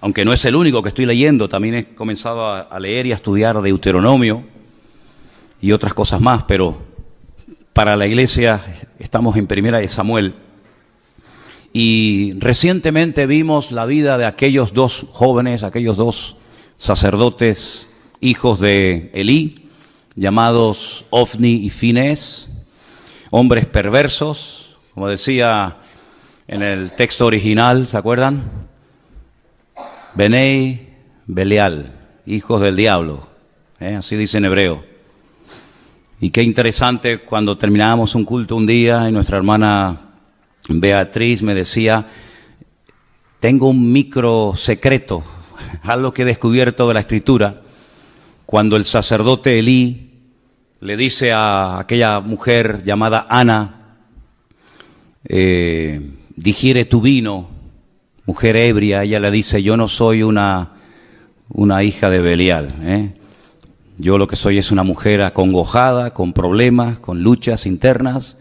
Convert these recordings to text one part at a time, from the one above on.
aunque no es el único que estoy leyendo, también he comenzado a leer y a estudiar Deuteronomio y otras cosas más, pero para la iglesia estamos en Primera de Samuel. Y recientemente vimos la vida de aquellos dos jóvenes, aquellos dos sacerdotes, hijos de Elí, llamados Ofni y Finés, hombres perversos, como decía en el texto original, ¿se acuerdan? Benei Belial, hijos del diablo, así dice en hebreo. Y qué interesante, cuando terminábamos un culto un día y nuestra hermana Beatriz me decía, tengo un micro secreto, algo que he descubierto de la Escritura, cuando el sacerdote Elí le dice a aquella mujer llamada Ana, digiere tu vino, mujer ebria, ella le dice, yo no soy una hija de Belial, yo lo que soy es una mujer acongojada, con problemas, con luchas internas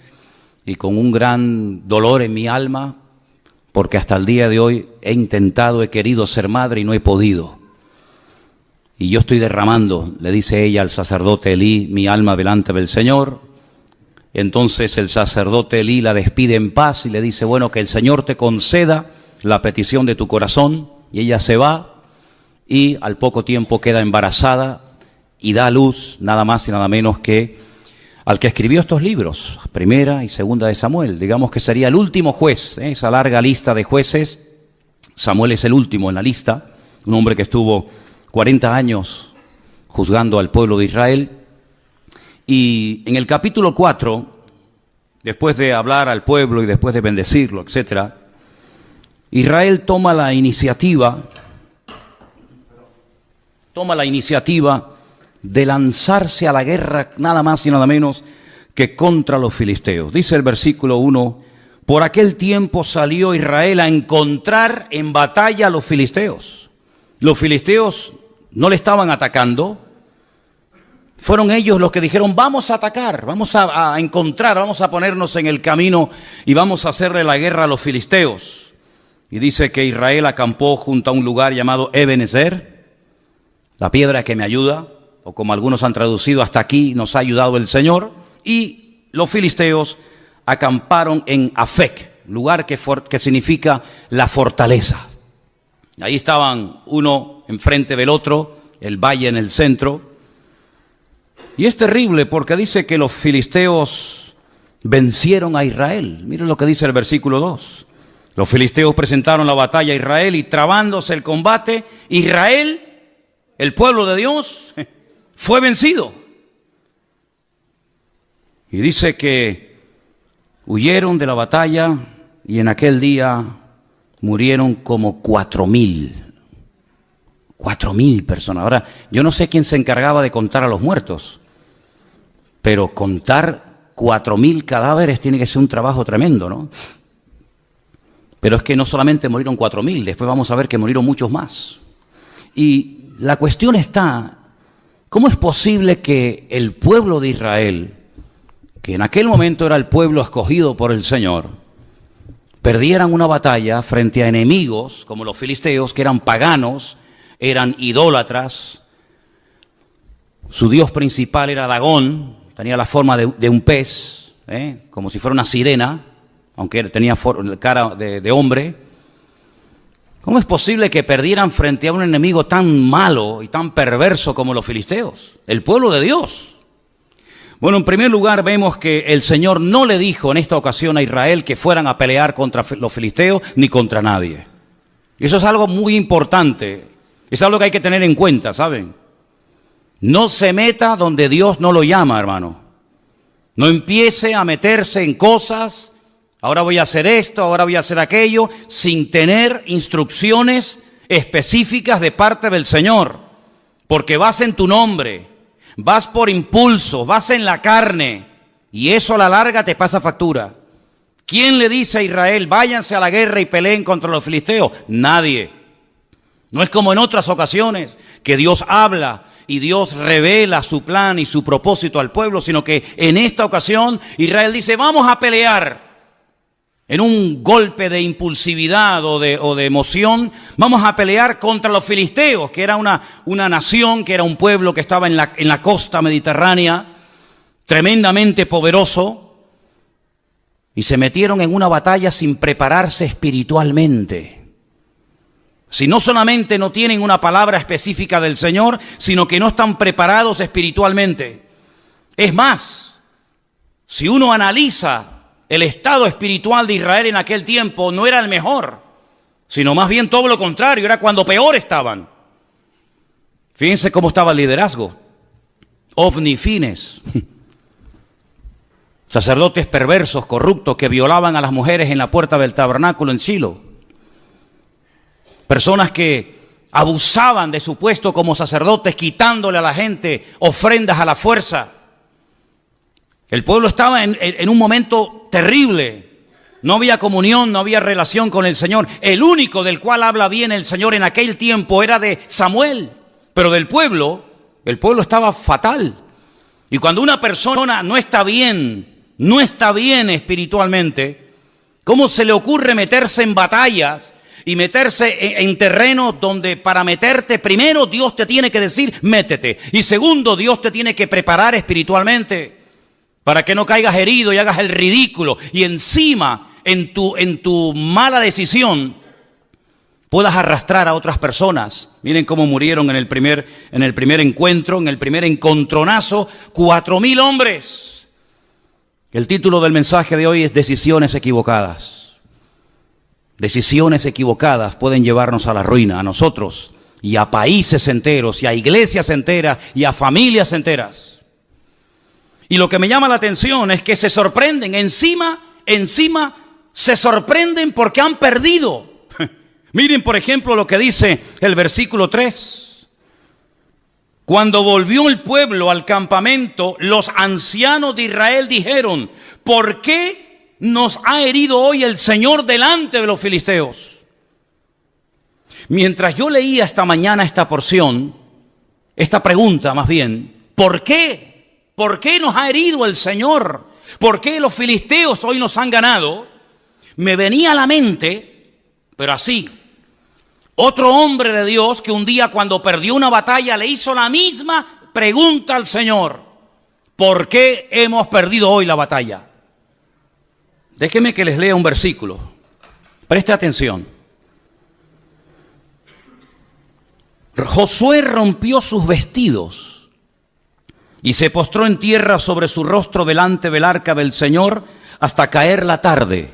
y con un gran dolor en mi alma, porque hasta el día de hoy he querido ser madre y no he podido. Y yo estoy derramando, le dice ella al sacerdote Elí, mi alma delante del Señor. Entonces el sacerdote Elí la despide en paz y le dice, bueno, que el Señor te conceda la petición de tu corazón. Y ella se va y al poco tiempo queda embarazada y da a luz nada más y nada menos que al que escribió estos libros, Primera y Segunda de Samuel. Digamos que sería el último juez, esa larga lista de jueces. Samuel es el último en la lista, un hombre que estuvo 40 años juzgando al pueblo de Israel. Y en el capítulo 4, después de hablar al pueblo y después de bendecirlo, etc., Israel toma la iniciativa de lanzarse a la guerra nada más y nada menos que contra los filisteos. Dice el versículo 1, por aquel tiempo salió Israel a encontrar en batalla a los filisteos. Los filisteos no le estaban atacando, fueron ellos los que dijeron, vamos a atacar, vamos a encontrar, vamos a ponernos en el camino y vamos a hacerle la guerra a los filisteos. Y dice que Israel acampó junto a un lugar llamado Ebenezer, la piedra que me ayuda, o como algunos han traducido, hasta aquí nos ha ayudado el Señor, y los filisteos acamparon en Afec, lugar que significa la fortaleza. Ahí estaban uno enfrente del otro, el valle en el centro, y es terrible porque dice que los filisteos vencieron a Israel. Miren lo que dice el versículo 2. Los filisteos presentaron la batalla a Israel y trabándose el combate, Israel, el pueblo de Dios, fue vencido. Y dice que huyeron de la batalla y en aquel día murieron como 4,000 personas. Ahora, yo no sé quién se encargaba de contar a los muertos, pero contar 4,000 cadáveres tiene que ser un trabajo tremendo, ¿no? Pero es que no solamente murieron 4,000, después vamos a ver que murieron muchos más. Y la cuestión está, ¿cómo es posible que el pueblo de Israel, que en aquel momento era el pueblo escogido por el Señor, perdieran una batalla frente a enemigos como los filisteos, que eran paganos, eran idólatras? Su dios principal era Dagón, tenía la forma de un pez, como si fuera una sirena, aunque tenía cara de hombre. ¿Cómo es posible que perdieran frente a un enemigo tan malo y tan perverso como los filisteos, el pueblo de Dios? Bueno, en primer lugar vemos que el Señor no le dijo en esta ocasión a Israel que fueran a pelear contra los filisteos ni contra nadie. Eso es algo muy importante, es algo que hay que tener en cuenta, ¿saben? No se meta donde Dios no lo llama, hermano. No empiece a meterse en cosas, ahora voy a hacer esto, ahora voy a hacer aquello, sin tener instrucciones específicas de parte del Señor. Porque vas en tu nombre, vas por impulso, vas en la carne, y eso a la larga te pasa factura. ¿Quién le dice a Israel, váyanse a la guerra y peleen contra los filisteos? Nadie. No es como en otras ocasiones, que Dios habla y Dios revela su plan y su propósito al pueblo, sino que en esta ocasión Israel dice, vamos a pelear. en un golpe de impulsividad o de emoción, vamos a pelear contra los filisteos, que era una nación, que era un pueblo que estaba en la costa mediterránea, tremendamente poderoso, y se metieron en una batalla sin prepararse espiritualmente. Si no solamente no tienen una palabra específica del Señor, sino que no están preparados espiritualmente. Es más, si uno analiza el estado espiritual de Israel en aquel tiempo, no era el mejor, sino más bien todo lo contrario, era cuando peor estaban. Fíjense cómo estaba el liderazgo. Ofni y Fines, sacerdotes perversos, corruptos, que violaban a las mujeres en la puerta del tabernáculo en Silo. Personas que abusaban de su puesto como sacerdotes, quitándole a la gente ofrendas a la fuerza. El pueblo estaba en un momento terrible. No había comunión, no había relación con el Señor. El único del cual habla bien el Señor en aquel tiempo era de Samuel. Pero del pueblo, el pueblo estaba fatal. Y cuando una persona no está bien espiritualmente, ¿cómo se le ocurre meterse en batallas y meterse en terrenos donde para meterte, primero Dios te tiene que decir, métete, y segundo, Dios te tiene que preparar espiritualmente para que no caigas herido y hagas el ridículo, y encima en tu mala decisión puedas arrastrar a otras personas? Miren cómo murieron en el primer encuentro, en el primer encontronazo, 4,000 hombres. El título del mensaje de hoy es Decisiones equivocadas. Decisiones equivocadas pueden llevarnos a la ruina, a nosotros, y a países enteros, y a iglesias enteras, y a familias enteras. Y lo que me llama la atención es que se sorprenden, encima se sorprenden porque han perdido. Miren, por ejemplo, lo que dice el versículo 3. Cuando volvió el pueblo al campamento, los ancianos de Israel dijeron, ¿por qué nos ha herido hoy el Señor delante de los filisteos? Mientras yo leía esta mañana esta porción, esta pregunta más bien, ¿por qué? ¿Por qué nos ha herido el Señor? ¿Por qué los filisteos hoy nos han ganado? Me venía a la mente, pero así, otro hombre de Dios que un día cuando perdió una batalla le hizo la misma pregunta al Señor. ¿Por qué hemos perdido hoy la batalla? Déjenme que les lea un versículo. Preste atención. Josué rompió sus vestidos y se postró en tierra sobre su rostro delante del arca del Señor hasta caer la tarde.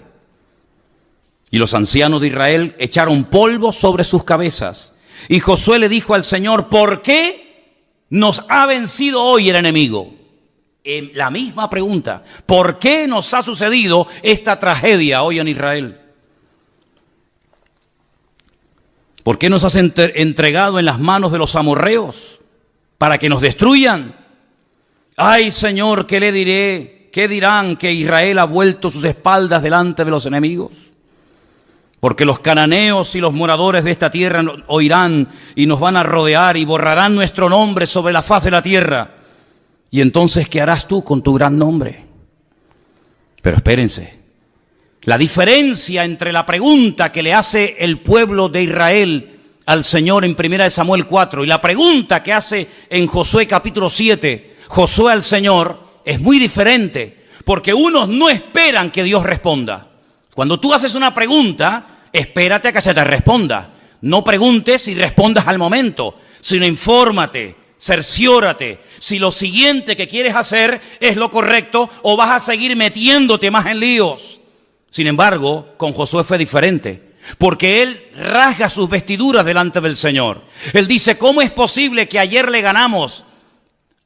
Y los ancianos de Israel echaron polvo sobre sus cabezas. Y Josué le dijo al Señor, ¿por qué nos ha vencido hoy el enemigo? La misma pregunta, ¿por qué nos ha sucedido esta tragedia hoy en Israel? ¿Por qué nos has entregado en las manos de los amorreos para que nos destruyan? Ay, Señor, ¿qué le diré? ¿Qué dirán que Israel ha vuelto sus espaldas delante de los enemigos? Porque los cananeos y los moradores de esta tierra oirán y nos van a rodear y borrarán nuestro nombre sobre la faz de la tierra. Y entonces, ¿qué harás tú con tu gran nombre? Pero espérense, la diferencia entre la pregunta que le hace el pueblo de Israel al Señor en 1 Samuel 4 y la pregunta que hace en Josué capítulo 7, Josué al Señor, es muy diferente, porque unos no esperan que Dios responda. Cuando tú haces una pregunta, espérate a que se te responda. No preguntes y respondas al momento, sino infórmate, cerciórate si lo siguiente que quieres hacer es lo correcto o vas a seguir metiéndote más en líos. Sin embargo, con Josué fue diferente, porque él rasga sus vestiduras delante del Señor. Él dice, ¿cómo es posible que ayer le ganamos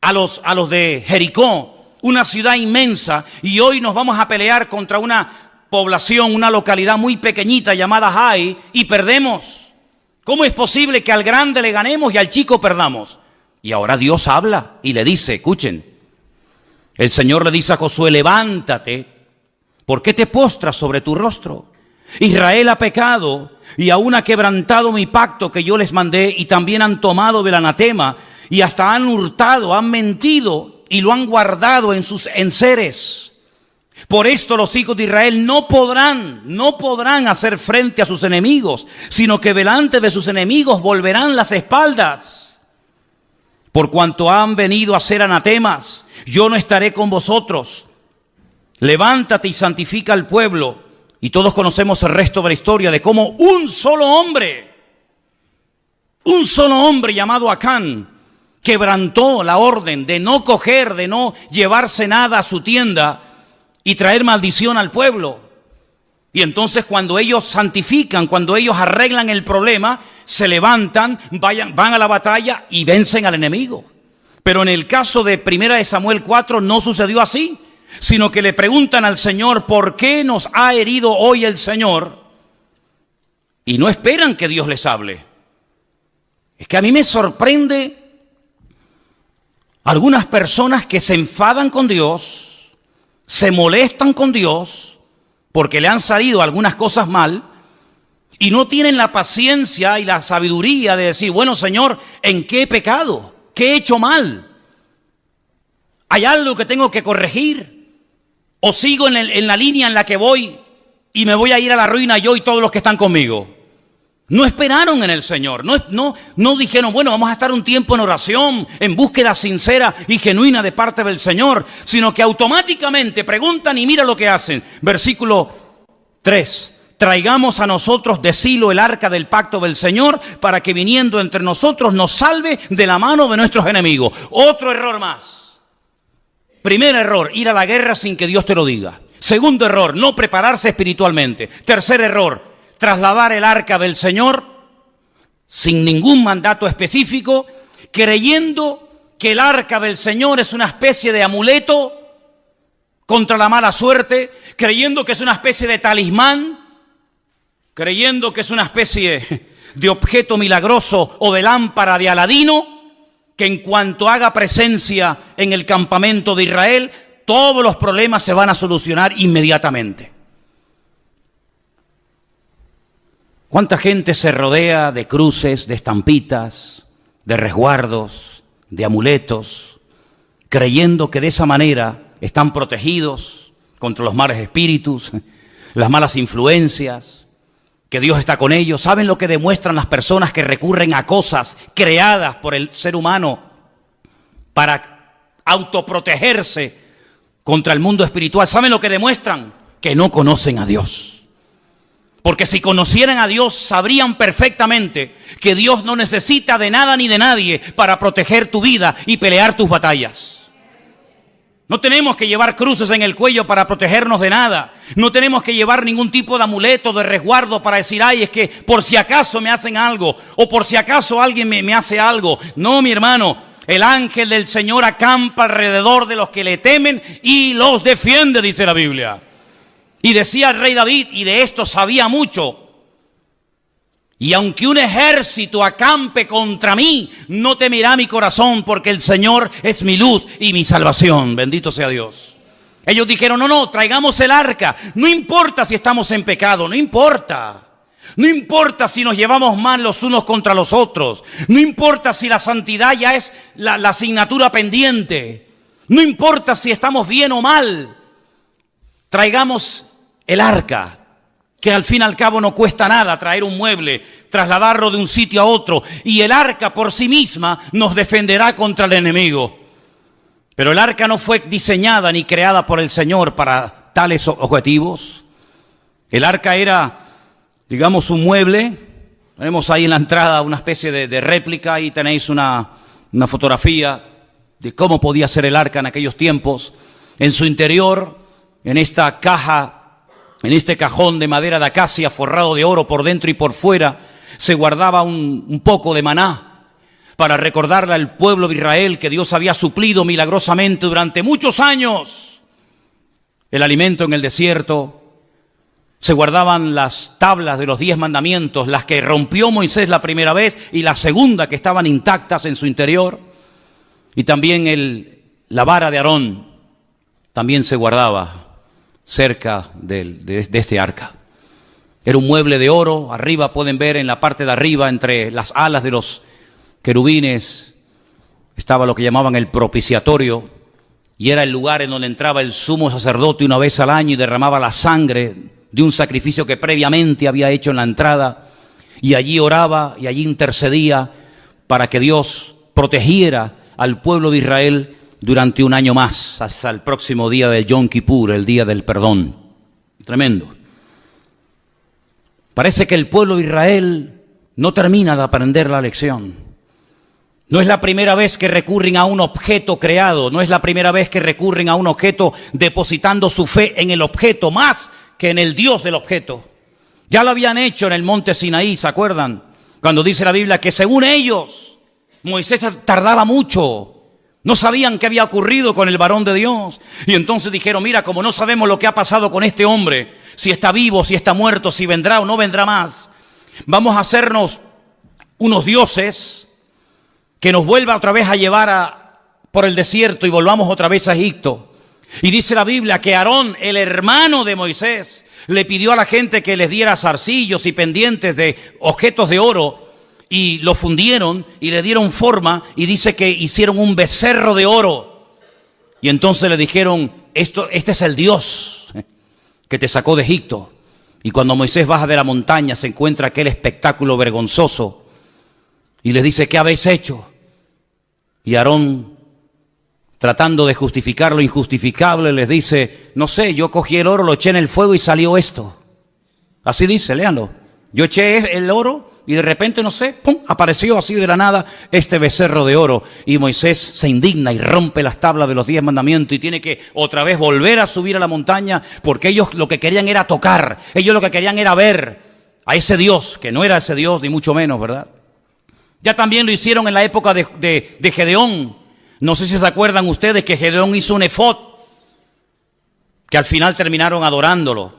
a los de Jericó, una ciudad inmensa, y hoy nos vamos a pelear contra una población, una localidad muy pequeñita llamada Jai, y perdemos? ¿Cómo es posible que al grande le ganemos y al chico perdamos? Y ahora Dios habla y le dice, escuchen, el Señor le dice a Josué, levántate, ¿por qué te postras sobre tu rostro? Israel ha pecado y aún ha quebrantado mi pacto que yo les mandé, y también han tomado del anatema y hasta han hurtado, han mentido y lo han guardado en sus enseres. Por esto los hijos de Israel no podrán hacer frente a sus enemigos, sino que delante de sus enemigos volverán las espaldas. Por cuanto han venido a ser anatemas, yo no estaré con vosotros. Levántate y santifica al pueblo. Y todos conocemos el resto de la historia de cómo un solo hombre llamado Acán, quebrantó la orden de no coger, de no llevarse nada a su tienda y traer maldición al pueblo. Y entonces cuando ellos santifican, cuando ellos arreglan el problema, se levantan, van a la batalla y vencen al enemigo. Pero en el caso de 1 Samuel 4 no sucedió así, sino que le preguntan al Señor, ¿por qué nos ha herido hoy el Señor? Y no esperan que Dios les hable. Es que a mí me sorprende algunas personas que se enfadan con Dios, se molestan con Dios porque le han salido algunas cosas mal y no tienen la paciencia y la sabiduría de decir, bueno, Señor, ¿en qué he pecado? ¿Qué he hecho mal? ¿Hay algo que tengo que corregir? ¿O sigo en la línea en la que voy y me voy a ir a la ruina yo y todos los que están conmigo? No esperaron en el Señor, no dijeron, bueno, vamos a estar un tiempo en oración, en búsqueda sincera y genuina de parte del Señor, sino que automáticamente preguntan y mira lo que hacen. Versículo 3, traigamos a nosotros de Silo el arca del pacto del Señor, para que viniendo entre nosotros nos salve de la mano de nuestros enemigos. Otro error más. Primer error, ir a la guerra sin que Dios te lo diga. Segundo error, no prepararse espiritualmente. Tercer error, trasladar el arca del Señor sin ningún mandato específico, creyendo que el arca del Señor es una especie de amuleto contra la mala suerte, creyendo que es una especie de talismán, creyendo que es una especie de objeto milagroso o de lámpara de Aladino, que en cuanto haga presencia en el campamento de Israel, todos los problemas se van a solucionar inmediatamente. ¿Cuánta gente se rodea de cruces, de estampitas, de resguardos, de amuletos, creyendo que de esa manera están protegidos contra los malos espíritus, las malas influencias, que Dios está con ellos? ¿Saben lo que demuestran las personas que recurren a cosas creadas por el ser humano para autoprotegerse contra el mundo espiritual? ¿Saben lo que demuestran? Que no conocen a Dios. Porque si conocieran a Dios, sabrían perfectamente que Dios no necesita de nada ni de nadie para proteger tu vida y pelear tus batallas. No tenemos que llevar cruces en el cuello para protegernos de nada. No tenemos que llevar ningún tipo de amuleto, de resguardo para decir, ay, es que por si acaso me hacen algo, o por si acaso alguien me hace algo. No, mi hermano, el ángel del Señor acampa alrededor de los que le temen y los defiende, dice la Biblia. Y decía el rey David, y de esto sabía mucho, y aunque un ejército acampe contra mí, no temerá mi corazón, porque el Señor es mi luz y mi salvación. Bendito sea Dios. Ellos dijeron, no, traigamos el arca. No importa si estamos en pecado, no importa. No importa si nos llevamos mal los unos contra los otros. No importa si la santidad ya es la asignatura pendiente. No importa si estamos bien o mal. Traigamos el arca, que al fin y al cabo no cuesta nada traer un mueble, trasladarlo de un sitio a otro, y el arca por sí misma nos defenderá contra el enemigo. Pero el arca no fue diseñada ni creada por el Señor para tales objetivos. El arca era, digamos, un mueble. Tenemos ahí en la entrada una especie de réplica, ahí tenéis una fotografía de cómo podía ser el arca en aquellos tiempos. En su interior, en esta caja, en este cajón de madera de acacia forrado de oro por dentro y por fuera, se guardaba un poco de maná para recordarle al pueblo de Israel que Dios había suplido milagrosamente durante muchos años el alimento en el desierto. Se guardaban las tablas de los 10 mandamientos, las que rompió Moisés la primera vez y la segunda, que estaban intactas en su interior. Y también la vara de Aarón también se guardaba cerca de este arca. Era un mueble de oro. Arriba pueden ver, en la parte de arriba, entre las alas de los querubines, estaba lo que llamaban el propiciatorio, y era el lugar en donde entraba el sumo sacerdote una vez al año y derramaba la sangre de un sacrificio que previamente había hecho en la entrada, y allí oraba y allí intercedía para que Dios protegiera al pueblo de Israel durante un año más, hasta el próximo día del Yom Kippur, el día del perdón. Tremendo. Parece que el pueblo de Israel no termina de aprender la lección. No es la primera vez que recurren a un objeto creado, no es la primera vez que recurren a un objeto depositando su fe en el objeto más que en el Dios del objeto. Ya lo habían hecho en el monte Sinaí, ¿se acuerdan? Cuando dice la Biblia que según ellos, Moisés tardaba mucho. No sabían qué había ocurrido con el varón de Dios. Y entonces dijeron, mira, como no sabemos lo que ha pasado con este hombre, si está vivo, si está muerto, si vendrá o no vendrá más, vamos a hacernos unos dioses que nos vuelva otra vez a llevar por el desierto y volvamos otra vez a Egipto. Y dice la Biblia que Aarón, el hermano de Moisés, le pidió a la gente que les diera zarcillos y pendientes de objetos de oro, y lo fundieron y le dieron forma, y dice que hicieron un becerro de oro. Y entonces le dijeron, este es el Dios que te sacó de Egipto. Y cuando Moisés baja de la montaña se encuentra aquel espectáculo vergonzoso y les dice, ¿qué habéis hecho? Y Aarón, tratando de justificar lo injustificable, les dice, no sé, yo cogí el oro, lo eché en el fuego y salió esto. Así dice, léanlo. Yo eché el oro y de repente, no sé, ¡pum!, apareció así de la nada este becerro de oro. Y Moisés se indigna y rompe las tablas de los 10 mandamientos y tiene que otra vez volver a subir a la montaña, porque ellos lo que querían era tocar, ellos lo que querían era ver a ese Dios, que no era ese Dios ni mucho menos, ¿verdad? Ya también lo hicieron en la época de Gedeón. No sé si se acuerdan ustedes que Gedeón hizo un efod, que al final terminaron adorándolo.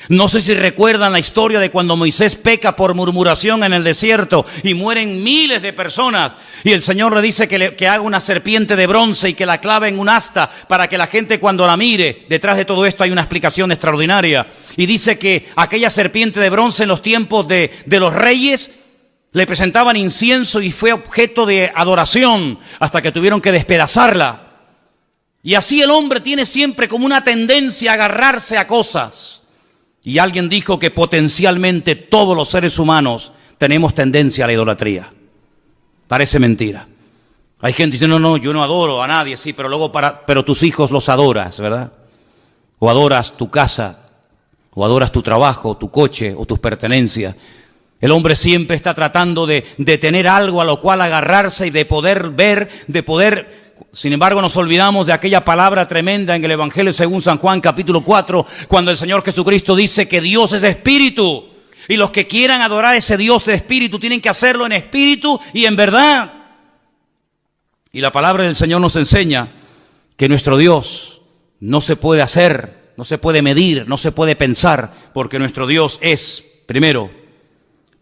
No sé si recuerdan la historia de cuando Moisés peca por murmuración en el desierto y mueren miles de personas. Y el Señor le dice que haga una serpiente de bronce y que la clave en un asta para que la gente cuando la mire, detrás de todo esto hay una explicación extraordinaria. Y dice que aquella serpiente de bronce en los tiempos de los reyes le presentaban incienso y fue objeto de adoración hasta que tuvieron que despedazarla. Y así el hombre tiene siempre como una tendencia a agarrarse a cosas. Y alguien dijo que potencialmente todos los seres humanos tenemos tendencia a la idolatría. Parece mentira. Hay gente que dice, no, yo no adoro a nadie, sí, pero luego pero tus hijos los adoras, ¿verdad? O adoras tu casa, o adoras tu trabajo, tu coche, o tus pertenencias. El hombre siempre está tratando de tener algo a lo cual agarrarse y de poder ver, Sin embargo, nos olvidamos de aquella palabra tremenda en el Evangelio según San Juan, capítulo 4, cuando el Señor Jesucristo dice que Dios es espíritu. Y los que quieran adorar a ese Dios de espíritu tienen que hacerlo en espíritu y en verdad. Y la palabra del Señor nos enseña que nuestro Dios no se puede hacer, no se puede medir, no se puede pensar, porque nuestro Dios es, primero,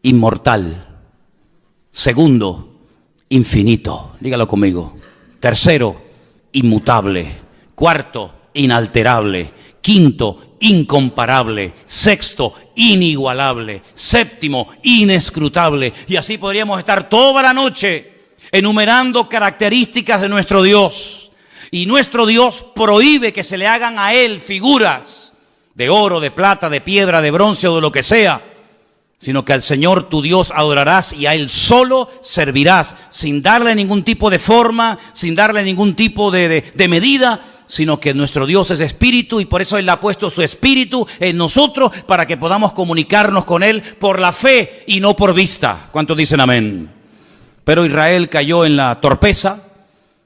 inmortal. Segundo, infinito. Dígalo conmigo. Tercero, inmutable. Cuarto, inalterable. Quinto, incomparable. Sexto, inigualable. Séptimo, inescrutable. Y así podríamos estar toda la noche enumerando características de nuestro Dios. Y nuestro Dios prohíbe que se le hagan a Él figuras de oro, de plata, de piedra, de bronce o de lo que sea, sino que al Señor tu Dios adorarás y a Él solo servirás, sin darle ningún tipo de forma, sin darle ningún tipo de medida, sino que nuestro Dios es espíritu y por eso Él ha puesto su espíritu en nosotros para que podamos comunicarnos con Él por la fe y no por vista. ¿Cuántos dicen amén? Pero Israel cayó en la torpeza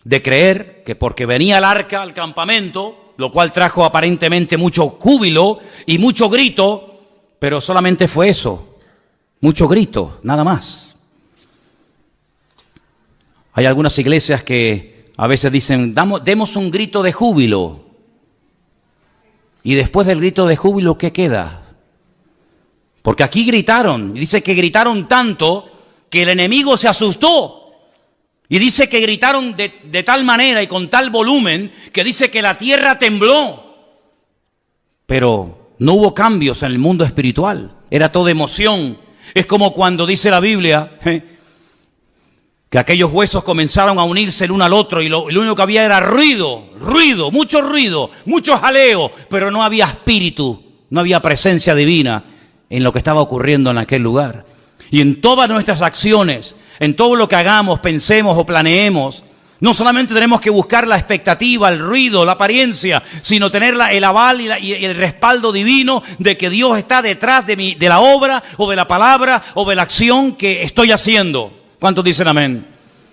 de creer que porque venía el arca al campamento, lo cual trajo aparentemente mucho júbilo y mucho grito, pero solamente fue eso. Mucho grito, nada más. Hay algunas iglesias que a veces dicen, demos un grito de júbilo. Y después del grito de júbilo, ¿qué queda? Porque aquí gritaron, y dice que gritaron tanto que el enemigo se asustó. Y dice que gritaron de tal manera y con tal volumen que dice que la tierra tembló. Pero no hubo cambios en el mundo espiritual, era todo emoción. Es como cuando dice la Biblia que aquellos huesos comenzaron a unirse el uno al otro y lo único que había era ruido, mucho jaleo, pero no había espíritu, no había presencia divina en lo que estaba ocurriendo en aquel lugar. Y en todas nuestras acciones, en todo lo que hagamos, pensemos o planeemos, no solamente tenemos que buscar la expectativa, el ruido, la apariencia, sino tener el aval y el respaldo divino de que Dios está detrás de la obra o de la palabra o de la acción que estoy haciendo. ¿Cuántos dicen amén?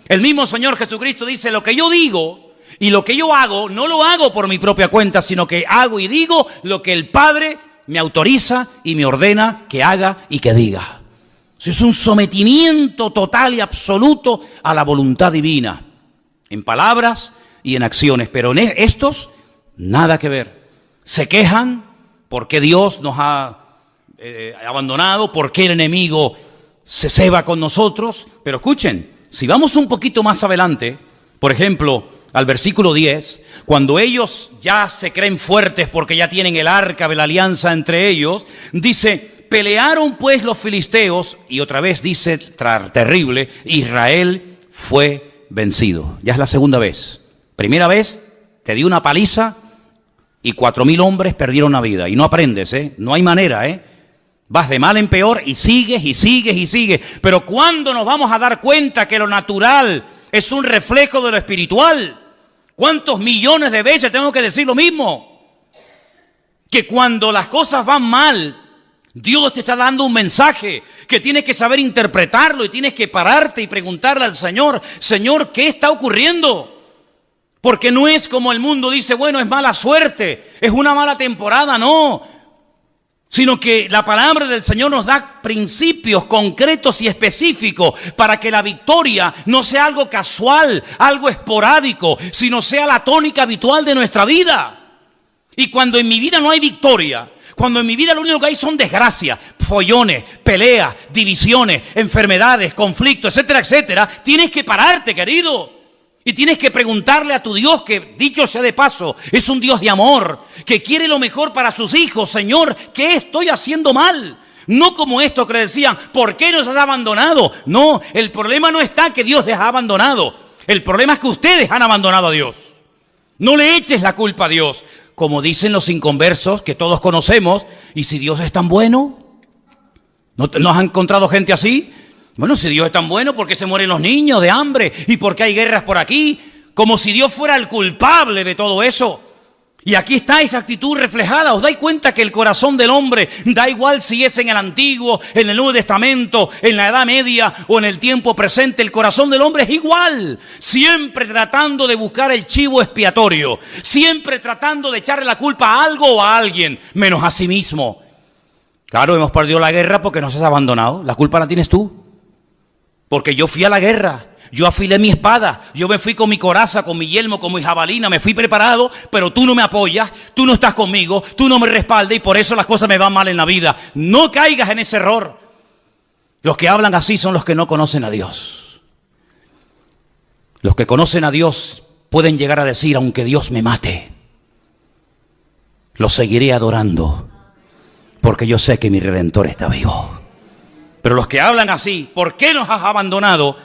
El mismo Señor Jesucristo dice, lo que yo digo y lo que yo hago, no lo hago por mi propia cuenta, sino que hago y digo lo que el Padre me autoriza y me ordena que haga y que diga. Eso es un sometimiento total y absoluto a la voluntad divina, en palabras y en acciones, pero en estos nada que ver. Se quejan porque Dios nos ha abandonado, porque el enemigo se ceba con nosotros, pero escuchen, si vamos un poquito más adelante, por ejemplo, al versículo 10, cuando ellos ya se creen fuertes porque ya tienen el arca de la alianza entre ellos, dice, pelearon pues los filisteos, y otra vez dice, terrible, Israel fue vencido. Ya es la segunda vez. Primera vez, te dio una paliza y 4,000 hombres perdieron la vida. Y no aprendes, no hay manera, Vas de mal en peor y sigues y sigues y sigues. Pero ¿cuándo nos vamos a dar cuenta que lo natural es un reflejo de lo espiritual? ¿Cuántos millones de veces tengo que decir lo mismo? Que cuando las cosas van mal, Dios te está dando un mensaje que tienes que saber interpretarlo y tienes que pararte y preguntarle al Señor, Señor, ¿qué está ocurriendo? Porque no es como el mundo dice, bueno, es mala suerte, es una mala temporada, no. Sino que la palabra del Señor nos da principios concretos y específicos para que la victoria no sea algo casual, algo esporádico, sino sea la tónica habitual de nuestra vida. Y cuando en mi vida no hay victoria, cuando en mi vida lo único que hay son desgracias, follones, peleas, divisiones, enfermedades, conflictos, etcétera, etcétera, tienes que pararte, querido. Y tienes que preguntarle a tu Dios, que dicho sea de paso, es un Dios de amor, que quiere lo mejor para sus hijos. Señor, ¿qué estoy haciendo mal? No como esto que le decían, ¿por qué nos has abandonado? No, el problema no está que Dios les ha abandonado. El problema es que ustedes han abandonado a Dios. No le eches la culpa a Dios. Como dicen los inconversos que todos conocemos, ¿y si Dios es tan bueno? ¿No has encontrado gente así? Bueno, si Dios es tan bueno, ¿por qué se mueren los niños de hambre? ¿Y por qué hay guerras por aquí? Como si Dios fuera el culpable de todo eso. Y aquí está esa actitud reflejada. ¿Os dais cuenta que el corazón del hombre, da igual si es en el Antiguo, en el Nuevo Testamento, en la Edad Media o en el tiempo presente, el corazón del hombre es igual? Siempre tratando de buscar el chivo expiatorio. Siempre tratando de echarle la culpa a algo o a alguien, menos a sí mismo. Claro, hemos perdido la guerra porque nos has abandonado. La culpa la tienes tú. Porque yo fui a la guerra, yo afilé mi espada, yo me fui con mi coraza, con mi yelmo, con mi jabalina, me fui preparado, pero tú no me apoyas, tú no estás conmigo, tú no me respaldas y por eso las cosas me van mal en la vida. No caigas en ese error. Los que hablan así son los que no conocen a Dios. Los que conocen a Dios pueden llegar a decir, aunque Dios me mate, lo seguiré adorando, porque yo sé que mi Redentor está vivo. Pero los que hablan así, ¿por qué nos has abandonado?,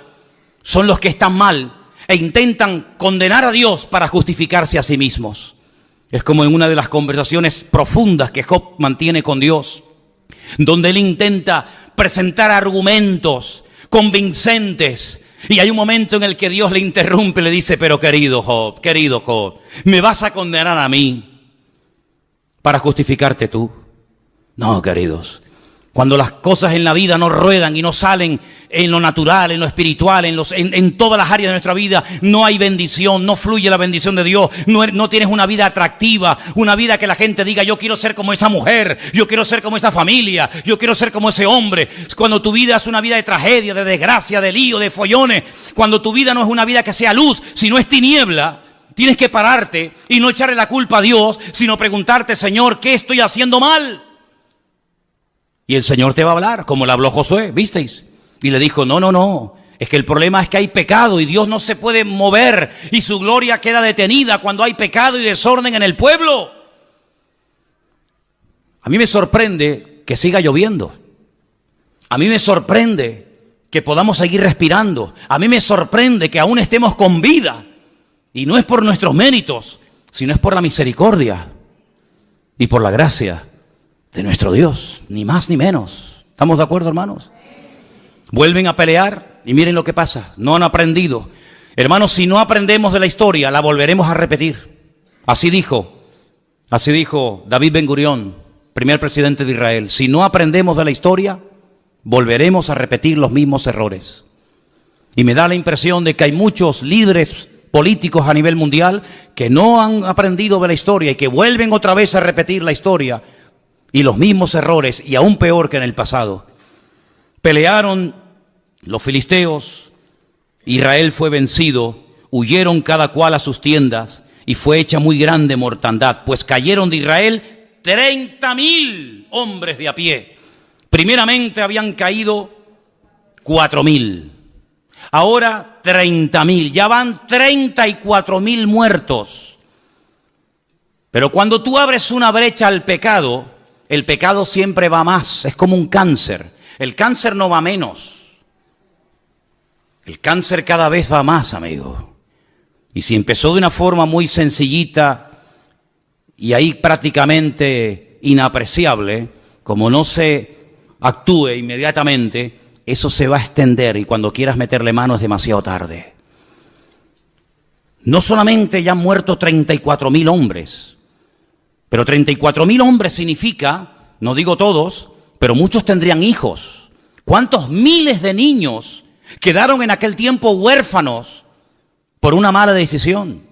son los que están mal e intentan condenar a Dios para justificarse a sí mismos. Es como en una de las conversaciones profundas que Job mantiene con Dios, donde él intenta presentar argumentos convincentes. Y hay un momento en el que Dios le interrumpe y le dice, pero querido Job, ¿me vas a condenar a mí para justificarte tú? No, queridos. Cuando las cosas en la vida no ruedan y no salen en lo natural, en lo espiritual, en todas las áreas de nuestra vida, no hay bendición, no fluye la bendición de Dios, no tienes una vida atractiva, una vida que la gente diga, yo quiero ser como esa mujer, yo quiero ser como esa familia, yo quiero ser como ese hombre. Cuando tu vida es una vida de tragedia, de desgracia, de lío, de follones, cuando tu vida no es una vida que sea luz, sino es tiniebla, tienes que pararte y no echarle la culpa a Dios, sino preguntarte, Señor, ¿qué estoy haciendo mal? Y el Señor te va a hablar, como le habló Josué, ¿visteis? Y le dijo, no, es que el problema es que hay pecado y Dios no se puede mover y su gloria queda detenida cuando hay pecado y desorden en el pueblo. A mí me sorprende que siga lloviendo. A mí me sorprende que podamos seguir respirando. A mí me sorprende que aún estemos con vida. Y no es por nuestros méritos, sino es por la misericordia y por la gracia de nuestro Dios, ni más ni menos. ¿Estamos de acuerdo, hermanos? Vuelven a pelear y miren lo que pasa. No han aprendido. Hermanos, si no aprendemos de la historia, la volveremos a repetir. Así dijo David Ben-Gurión, primer presidente de Israel. Si no aprendemos de la historia, volveremos a repetir los mismos errores. Y me da la impresión de que hay muchos líderes políticos a nivel mundial que no han aprendido de la historia y que vuelven otra vez a repetir la historia y los mismos errores, y aún peor que en el pasado. Pelearon los filisteos, Israel fue vencido, huyeron cada cual a sus tiendas y fue hecha muy grande mortandad, pues cayeron de Israel 30.000 hombres de a pie. Primeramente habían caído 4.000, ahora 30.000, ya van 34.000 muertos. Pero cuando tú abres una brecha al pecado, el pecado siempre va más, es como un cáncer. El cáncer no va menos. El cáncer cada vez va más, amigo. Y si empezó de una forma muy sencillita y ahí prácticamente inapreciable, como no se actúe inmediatamente, eso se va a extender y cuando quieras meterle mano es demasiado tarde. No solamente ya han muerto 34.000 hombres, pero 34.000 hombres significa, no digo todos, pero muchos tendrían hijos. ¿Cuántos miles de niños quedaron en aquel tiempo huérfanos por una mala decisión?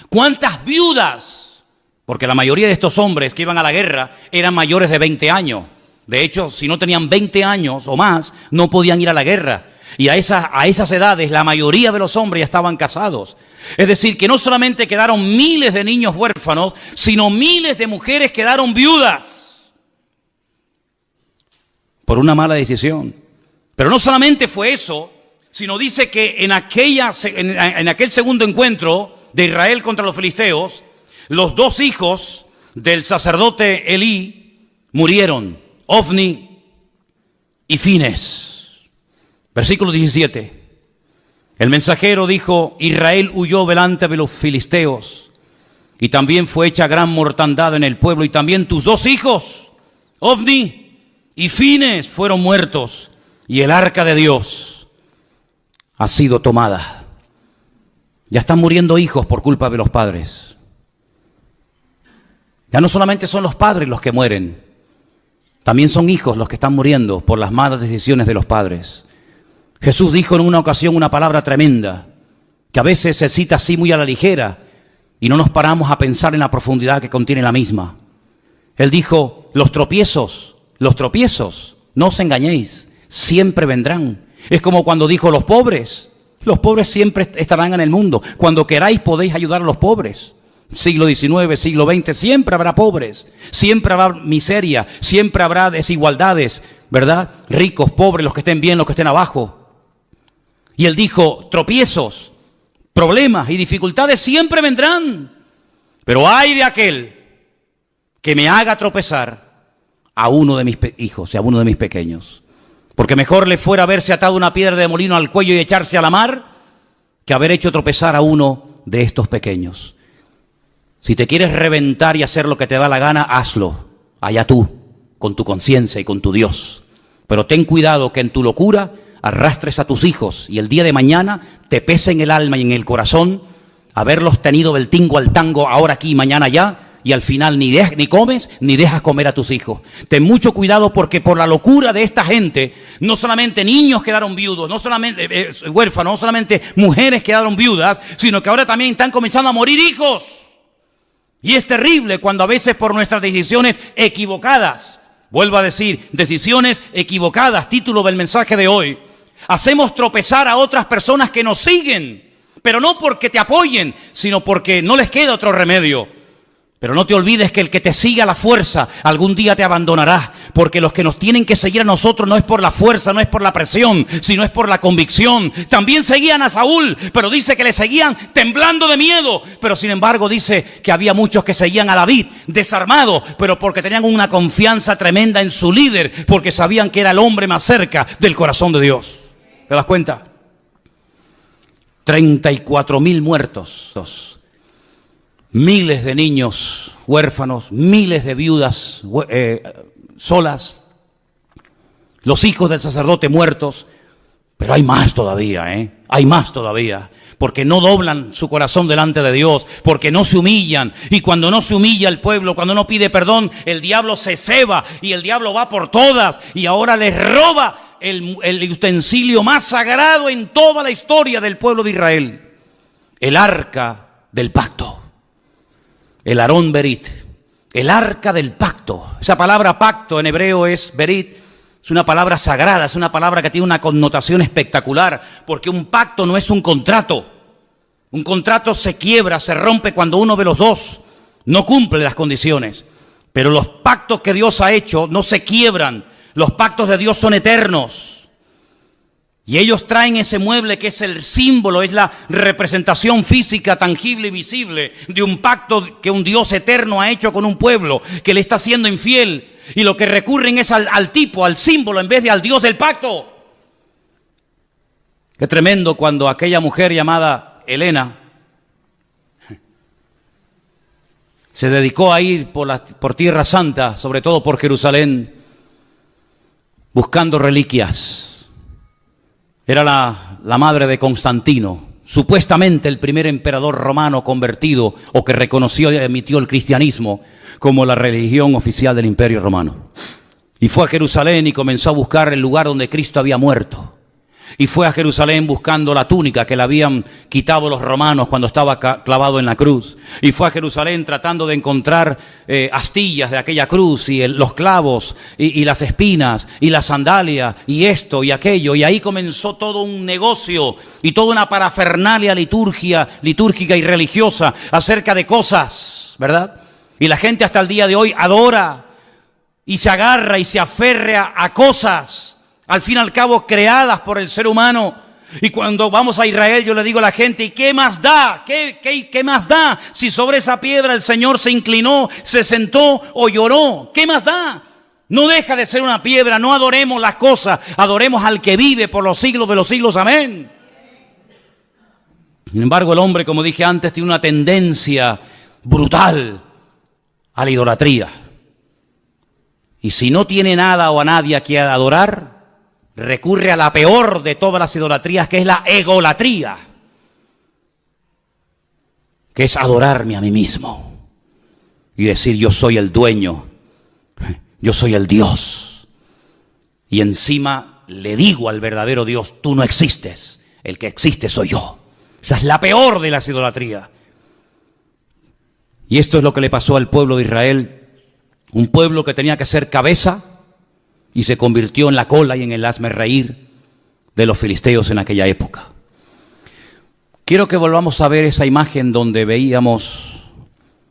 ¿Cuántas viudas? Porque la mayoría de estos hombres que iban a la guerra eran mayores de 20 años. De hecho, si no tenían 20 años o más, no podían ir a la guerra. Y a esas edades, la mayoría de los hombres ya estaban casados. Es decir, que no solamente quedaron miles de niños huérfanos, sino miles de mujeres quedaron viudas por una mala decisión. Pero no solamente fue eso, sino dice que en aquel segundo encuentro de Israel contra los filisteos, los dos hijos del sacerdote Elí murieron, Ofni y Fines. Versículo 17. El mensajero dijo: Israel huyó delante de los filisteos, y también fue hecha gran mortandad en el pueblo, y también tus dos hijos, Ofni y Fines, fueron muertos, y el arca de Dios ha sido tomada. Ya están muriendo hijos por culpa de los padres. Ya no solamente son los padres los que mueren, también son hijos los que están muriendo por las malas decisiones de los padres. Jesús dijo en una ocasión una palabra tremenda, que a veces se cita así muy a la ligera y no nos paramos a pensar en la profundidad que contiene la misma. Él dijo: los tropiezos, no os engañéis, siempre vendrán. Es como cuando dijo: los pobres siempre estarán en el mundo. Cuando queráis podéis ayudar a los pobres. Siglo XIX, siglo XX, siempre habrá pobres, siempre habrá miseria, siempre habrá desigualdades, ¿verdad? Ricos, pobres, los que estén bien, los que estén abajo. Y él dijo: tropiezos, problemas y dificultades siempre vendrán, pero ay de aquel que me haga tropezar a uno de mis hijos y a uno de mis pequeños. Porque mejor le fuera haberse atado una piedra de molino al cuello y echarse a la mar, que haber hecho tropezar a uno de estos pequeños. Si te quieres reventar y hacer lo que te da la gana, hazlo, allá tú, con tu conciencia y con tu Dios. Pero ten cuidado que en tu locura arrastres a tus hijos y el día de mañana te pese en el alma y en el corazón haberlos tenido del tingo al tango, ahora aquí y mañana allá, y al final ni comes ni dejas comer a tus hijos. Ten mucho cuidado, porque por la locura de esta gente, no solamente niños quedaron viudos, no solamente huérfanos, no solamente mujeres quedaron viudas, sino que ahora también están comenzando a morir hijos. Y es terrible cuando a veces por nuestras decisiones equivocadas, vuelvo a decir, decisiones equivocadas, título del mensaje de hoy, hacemos tropezar a otras personas que nos siguen, pero no porque te apoyen, sino porque no les queda otro remedio. Pero no te olvides que el que te siga a la fuerza algún día te abandonará, porque los que nos tienen que seguir a nosotros no es por la fuerza, no es por la presión, sino es por la convicción. También seguían a Saúl, pero dice que le seguían temblando de miedo, pero sin embargo dice que había muchos que seguían a David desarmados, pero porque tenían una confianza tremenda en su líder, porque sabían que era el hombre más cerca del corazón de Dios. ¿Te das cuenta? 34.000 muertos. Miles de niños huérfanos, miles de viudas solas, los hijos del sacerdote muertos. Pero hay más todavía, hay más todavía, porque no doblan su corazón delante de Dios, porque no se humillan, y cuando no se humilla el pueblo, cuando no pide perdón, el diablo se ceba y el diablo va por todas y ahora les roba el utensilio más sagrado en toda la historia del pueblo de Israel, el arca del pacto, el Aarón Berit, el arca del pacto. Esa palabra pacto en hebreo es Berit. Es una palabra sagrada, es una palabra que tiene una connotación espectacular, porque un pacto no es un contrato. Un contrato se quiebra, se rompe cuando uno de los dos no cumple las condiciones. Pero los pactos que Dios ha hecho no se quiebran. Los pactos de Dios son eternos. Y ellos traen ese mueble que es el símbolo, es la representación física, tangible y visible de un pacto que un Dios eterno ha hecho con un pueblo que le está siendo infiel. Y lo que recurren es al tipo, al símbolo, en vez de al Dios del pacto. Qué tremendo cuando aquella mujer llamada Helena se dedicó a ir por Tierra Santa, sobre todo por Jerusalén, buscando reliquias. Era la madre de Constantino, supuestamente el primer emperador romano convertido o que reconoció y admitió el cristianismo como la religión oficial del Imperio Romano. Y fue a Jerusalén y comenzó a buscar el lugar donde Cristo había muerto. Y fue a Jerusalén buscando la túnica que le habían quitado los romanos cuando estaba clavado en la cruz. Y fue a Jerusalén tratando de encontrar astillas de aquella cruz y los clavos y las espinas y las sandalias y esto y aquello. Y ahí comenzó todo un negocio y toda una parafernalia litúrgica y religiosa acerca de cosas, ¿verdad? Y la gente hasta el día de hoy adora y se agarra y se aferra a cosas, al fin y al cabo creadas por el ser humano. Y cuando vamos a Israel yo le digo a la gente, ¿y qué más da? ¿Qué más da? Si sobre esa piedra el Señor se inclinó, se sentó o lloró, ¿qué más da? No deja de ser una piedra, no adoremos las cosas, adoremos al que vive por los siglos de los siglos, amén. Sin embargo, el hombre, como dije antes, tiene una tendencia brutal a la idolatría. Y si no tiene nada o a nadie a quien adorar, recurre a la peor de todas las idolatrías, que es la egolatría, que es adorarme a mí mismo y decir yo soy el dueño, yo soy el Dios. Y encima le digo al verdadero Dios, tú no existes, el que existe soy yo. Esa es la peor de las idolatrías. Y esto es lo que le pasó al pueblo de Israel, un pueblo que tenía que ser cabeza y se convirtió en la cola y en el hazmerreír de los filisteos en aquella época. Quiero que volvamos a ver esa imagen donde veíamos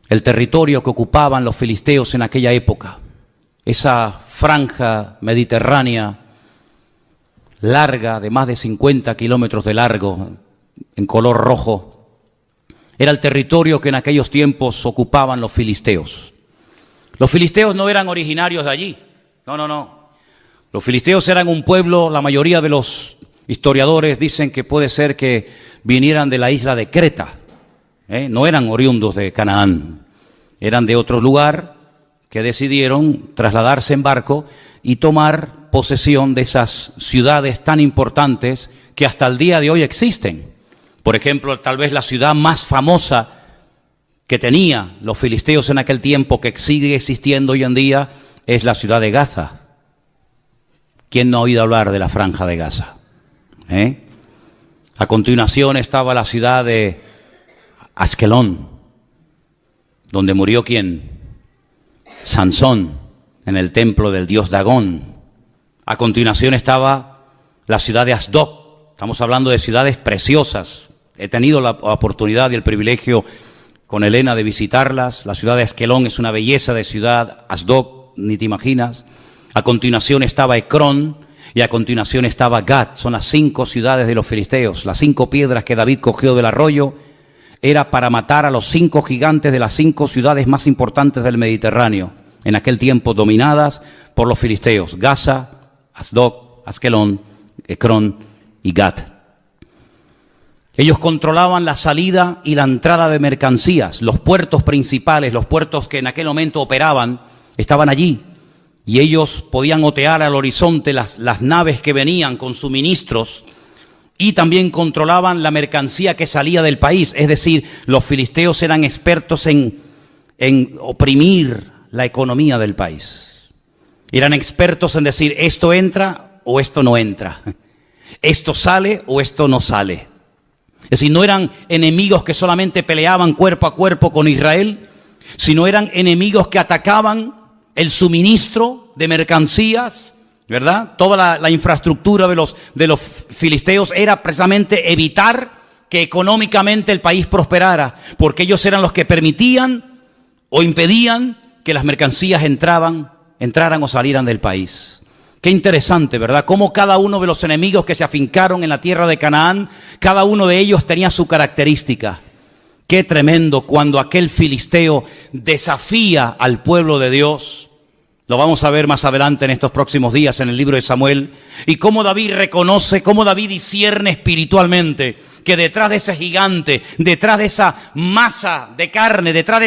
el territorio que ocupaban los filisteos en aquella época. Esa franja mediterránea larga, de más de 50 kilómetros de largo, en color rojo, era el territorio que en aquellos tiempos ocupaban los filisteos. Los filisteos no eran originarios de allí, no. Los filisteos eran un pueblo, la mayoría de los historiadores dicen que puede ser que vinieran de la isla de Creta, no eran oriundos de Canaán, eran de otro lugar que decidieron trasladarse en barco y tomar posesión de esas ciudades tan importantes que hasta el día de hoy existen. Por ejemplo, tal vez la ciudad más famosa que tenía los filisteos en aquel tiempo, que sigue existiendo hoy en día, es la ciudad de Gaza. ¿Quién no ha oído hablar de la franja de Gaza? A continuación estaba la ciudad de Askelón, donde murió ¿quién? Sansón, en el templo del dios Dagón. A continuación estaba la ciudad de Asdod. Estamos hablando de ciudades preciosas. He tenido la oportunidad y el privilegio con Helena de visitarlas. La ciudad de Askelón es una belleza de ciudad, Asdod, ni te imaginas. A continuación estaba Ecrón y a continuación estaba Gat. Son las 5 ciudades de los filisteos. Las 5 piedras que David cogió del arroyo era para matar a los 5 gigantes de las 5 ciudades más importantes del Mediterráneo, en aquel tiempo dominadas por los filisteos: Gaza, Asdod, Askelón, Ecrón y Gat. Ellos controlaban la salida y la entrada de mercancías. Los puertos principales, los puertos que en aquel momento operaban, estaban allí. Y ellos podían otear al horizonte las naves que venían con suministros y también controlaban la mercancía que salía del país. Es decir, los filisteos eran expertos en oprimir la economía del país. Eran expertos en decir, esto entra o esto no entra. Esto sale o esto no sale. Es decir, no eran enemigos que solamente peleaban cuerpo a cuerpo con Israel, sino eran enemigos que atacaban el suministro de mercancías, ¿verdad? Toda la infraestructura de los filisteos era precisamente evitar que económicamente el país prosperara, porque ellos eran los que permitían o impedían que las mercancías entraran o salieran del país. Qué interesante, ¿verdad? Cómo cada uno de los enemigos que se afincaron en la tierra de Canaán, cada uno de ellos tenía su característica. Qué tremendo cuando aquel filisteo desafía al pueblo de Dios. Lo vamos a ver más adelante en estos próximos días en el libro de Samuel. Y cómo David reconoce, cómo David discierne espiritualmente que detrás de ese gigante, detrás de esa masa de carne, detrás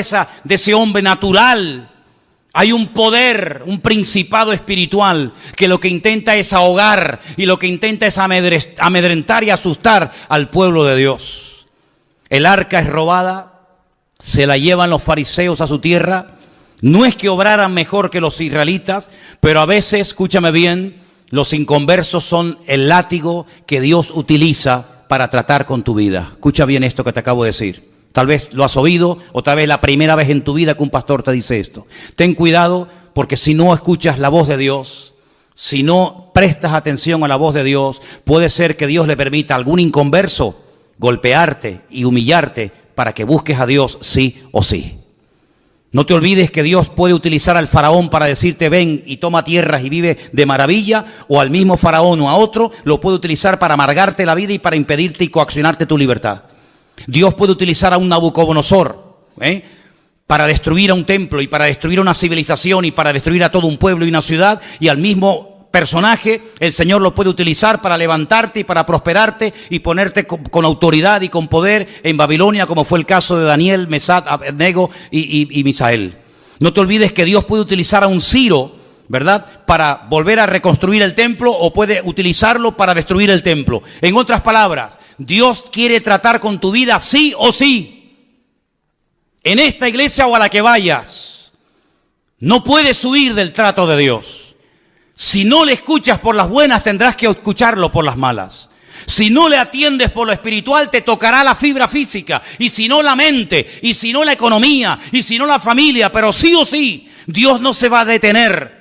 de ese hombre natural, hay un poder, un principado espiritual que lo que intenta es ahogar y lo que intenta es amedrentar y asustar al pueblo de Dios. El arca es robada, se la llevan los fariseos a su tierra. No es que obraran mejor que los israelitas, pero a veces, escúchame bien, los inconversos son el látigo que Dios utiliza para tratar con tu vida. Escucha bien esto que te acabo de decir. Tal vez lo has oído o tal vez la primera vez en tu vida que un pastor te dice esto. Ten cuidado porque si no escuchas la voz de Dios, si no prestas atención a la voz de Dios, puede ser que Dios le permita a algún inconverso golpearte y humillarte para que busques a Dios sí o sí. No te olvides que Dios puede utilizar al faraón para decirte ven y toma tierras y vive de maravilla, o al mismo faraón o a otro lo puede utilizar para amargarte la vida y para impedirte y coaccionarte tu libertad. Dios puede utilizar a un Nabucodonosor para destruir a un templo y para destruir una civilización y para destruir a todo un pueblo y una ciudad, y al mismo personaje el Señor lo puede utilizar para levantarte y para prosperarte y ponerte con autoridad y con poder en Babilonia, como fue el caso de Daniel, Mesac, Abednego y Misael. No te olvides que Dios puede utilizar a un Ciro, ¿verdad?, para volver a reconstruir el templo, o puede utilizarlo para destruir el templo. En otras palabras, Dios quiere tratar con tu vida sí o sí. En esta iglesia o a la que vayas, no puedes huir del trato de Dios. Si no le escuchas por las buenas, tendrás que escucharlo por las malas. Si no le atiendes por lo espiritual, te tocará la fibra física, y si no la mente, y si no la economía, y si no la familia, pero sí o sí, Dios no se va a detener,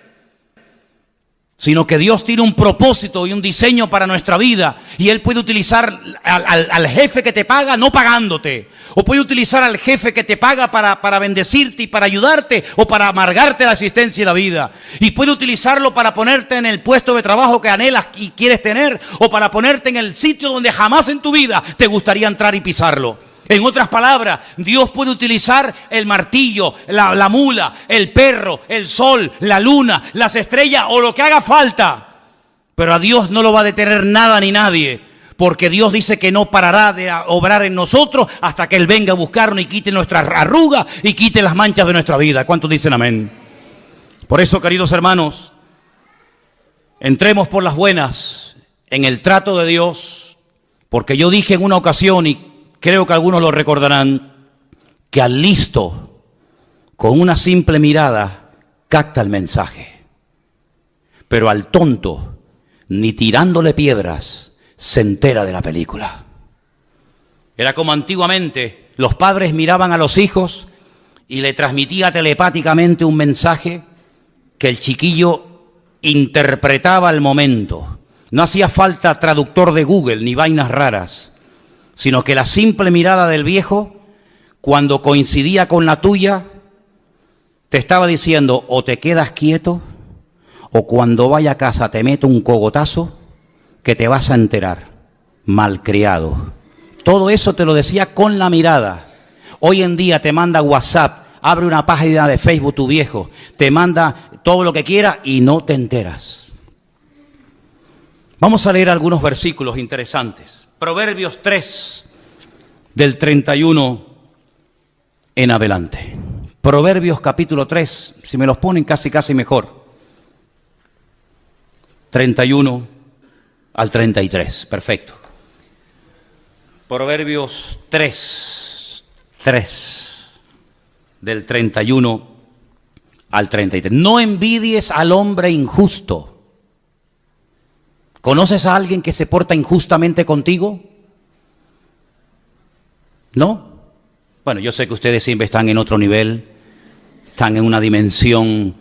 sino que Dios tiene un propósito y un diseño para nuestra vida, y Él puede utilizar al jefe que te paga no pagándote, o puede utilizar al jefe que te paga para bendecirte y para ayudarte, o para amargarte la existencia y la vida, y puede utilizarlo para ponerte en el puesto de trabajo que anhelas y quieres tener, o para ponerte en el sitio donde jamás en tu vida te gustaría entrar y pisarlo. En otras palabras, Dios puede utilizar el martillo, la mula, el perro, el sol, la luna, las estrellas o lo que haga falta. Pero a Dios no lo va a detener nada ni nadie, porque Dios dice que no parará de obrar en nosotros hasta que Él venga a buscarnos y quite nuestras arrugas y quite las manchas de nuestra vida. ¿Cuántos dicen amén? Por eso, queridos hermanos, entremos por las buenas en el trato de Dios, porque yo dije en una ocasión, y creo que algunos lo recordarán, que al listo, con una simple mirada, capta el mensaje. Pero al tonto, ni tirándole piedras, se entera de la película. Era como antiguamente, los padres miraban a los hijos y le transmitía telepáticamente un mensaje que el chiquillo interpretaba al momento. No hacía falta traductor de Google ni vainas raras, sino que la simple mirada del viejo, cuando coincidía con la tuya, te estaba diciendo o te quedas quieto, o cuando vaya a casa te meto un cogotazo que te vas a enterar, malcriado. Todo eso te lo decía con la mirada. Hoy en día te manda WhatsApp, abre una página de Facebook tu viejo, te manda todo lo que quiera y no te enteras. Vamos a leer algunos versículos interesantes. Proverbios 3, del 31 en adelante. Proverbios capítulo 3, si me los ponen casi mejor. 31 al 33, perfecto. Proverbios 3, del 31 al 33. No envidies al hombre injusto. ¿Conoces a alguien que se porta injustamente contigo? ¿No? Bueno, yo sé que ustedes siempre están en otro nivel, están en una dimensión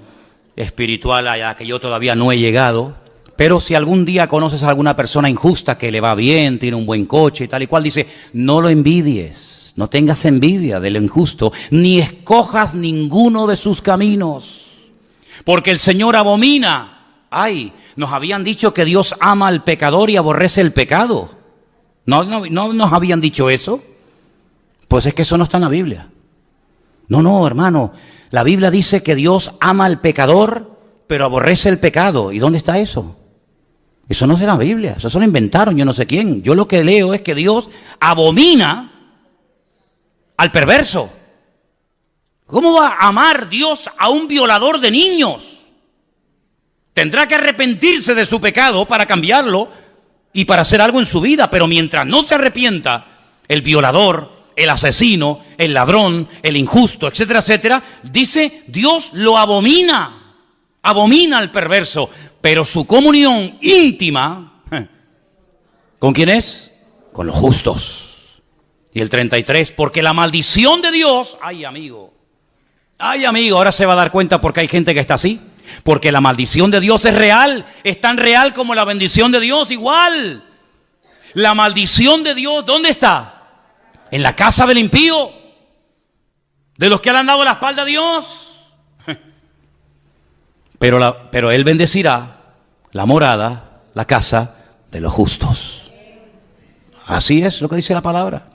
espiritual a la que yo todavía no he llegado, pero si algún día conoces a alguna persona injusta que le va bien, tiene un buen coche y tal y cual, dice, no lo envidies, no tengas envidia del injusto, ni escojas ninguno de sus caminos, porque el Señor abomina. Ay, nos habían dicho que Dios ama al pecador y aborrece el pecado. ¿No nos habían dicho eso? Pues es que eso no está en la Biblia. No, hermano, la Biblia dice que Dios ama al pecador, pero aborrece el pecado. ¿Y dónde está eso? Eso no es en la Biblia, eso se lo inventaron yo no sé quién. Yo lo que leo es que Dios abomina al perverso. ¿Cómo va a amar Dios a un violador de niños? Tendrá que arrepentirse de su pecado para cambiarlo y para hacer algo en su vida, pero mientras no se arrepienta, el violador, el asesino, el ladrón, el injusto, etcétera, etcétera, dice, Dios lo abomina al perverso, pero su comunión íntima, ¿con quién es? Con los justos. Y el 33, porque la maldición de Dios, ay amigo, ahora se va a dar cuenta porque hay gente que está así. Porque la maldición de Dios es real, es tan real como la bendición de Dios, igual. La maldición de Dios, ¿dónde está? En la casa del impío, de los que le han dado la espalda a Dios. Pero Él bendecirá la morada, la casa de los justos. Así es lo que dice la palabra.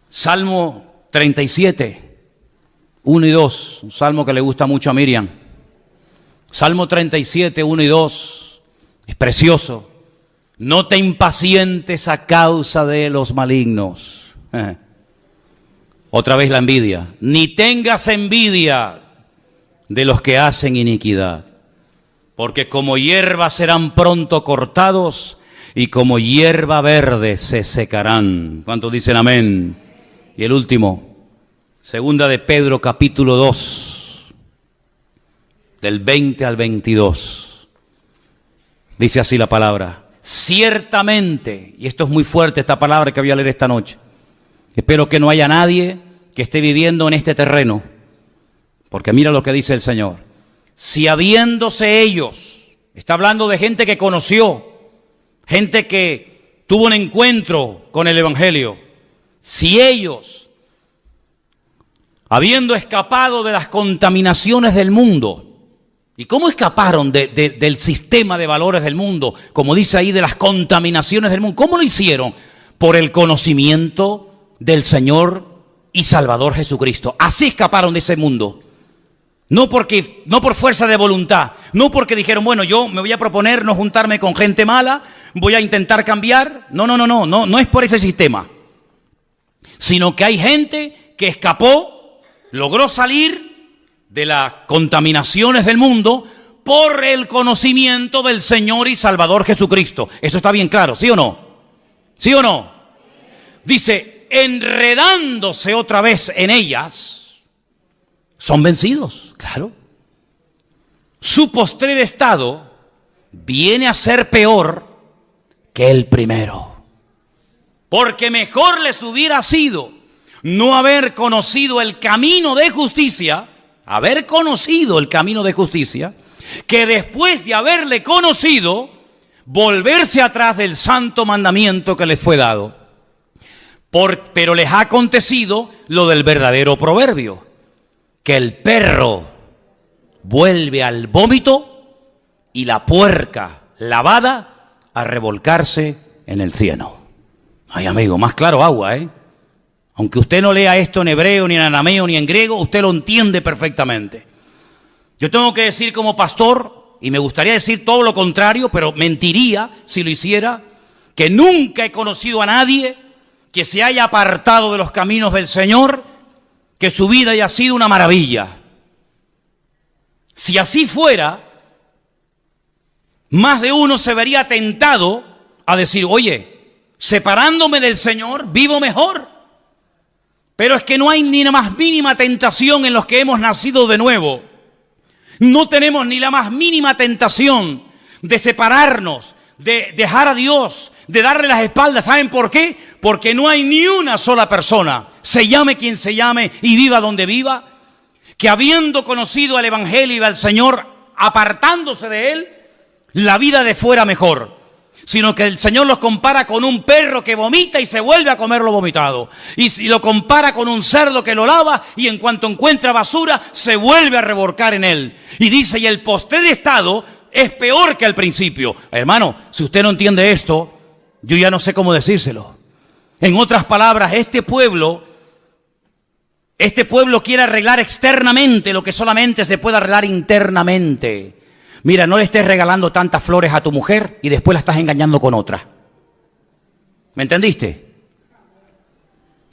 Salmo 37. 1 y 2, un salmo que le gusta mucho a Miriam. Salmo 37, 1 y 2, es precioso. No te impacientes a causa de los malignos. Otra vez la envidia. Ni tengas envidia de los que hacen iniquidad, porque como hierba serán pronto cortados y como hierba verde se secarán. ¿Cuántos dicen amén? Y el último, Segunda de Pedro capítulo 2, del 20 al 22. Dice así la palabra. Ciertamente, y esto es muy fuerte esta palabra que voy a leer esta noche. Espero que no haya nadie que esté viviendo en este terreno. Porque mira lo que dice el Señor. Si habiéndose ellos, está hablando de gente que conoció, gente que tuvo un encuentro con el Evangelio. Si ellos, habiendo escapado de las contaminaciones del mundo. ¿Y cómo escaparon del sistema de valores del mundo? Como dice ahí, de las contaminaciones del mundo. ¿Cómo lo hicieron? Por el conocimiento del Señor y Salvador Jesucristo. Así escaparon de ese mundo. No por fuerza de voluntad. No porque dijeron, bueno, yo me voy a proponer no juntarme con gente mala, voy a intentar cambiar. No es por ese sistema. Sino que hay gente que escapó, logró salir de las contaminaciones del mundo por el conocimiento del Señor y Salvador Jesucristo. Eso está bien claro, ¿sí o no? ¿Sí o no? Dice, enredándose otra vez en ellas, son vencidos, claro. Su postrer estado viene a ser peor que el primero. Porque mejor les hubiera sido no haber conocido el camino de justicia, que después de haberle conocido, volverse atrás del santo mandamiento que les fue dado. Pero les ha acontecido lo del verdadero proverbio, que el perro vuelve al vómito y la puerca lavada a revolcarse en el cieno. Ay, amigo, más claro agua, ¿eh? Aunque usted no lea esto en hebreo, ni en arameo, ni en griego, usted lo entiende perfectamente. Yo tengo que decir como pastor, y me gustaría decir todo lo contrario, pero mentiría si lo hiciera, que nunca he conocido a nadie que se haya apartado de los caminos del Señor, que su vida haya sido una maravilla. Si así fuera, más de uno se vería tentado a decir, oye, separándome del Señor, vivo mejor. Pero es que no hay ni la más mínima tentación en los que hemos nacido de nuevo. No tenemos ni la más mínima tentación de separarnos, de dejar a Dios, de darle las espaldas. ¿Saben por qué? Porque no hay ni una sola persona, se llame quien se llame y viva donde viva, que habiendo conocido al Evangelio y al Señor, apartándose de Él, la vida de fuera mejor. Sino que el Señor los compara con un perro que vomita y se vuelve a comer lo vomitado. Y si lo compara con un cerdo que lo lava y en cuanto encuentra basura, se vuelve a revolcar en él. Y dice, y el postrer estado es peor que al principio. Hermano, si usted no entiende esto, yo ya no sé cómo decírselo. En otras palabras, este pueblo quiere arreglar externamente lo que solamente se puede arreglar internamente. Mira, no le estés regalando tantas flores a tu mujer y después la estás engañando con otra. ¿Me entendiste?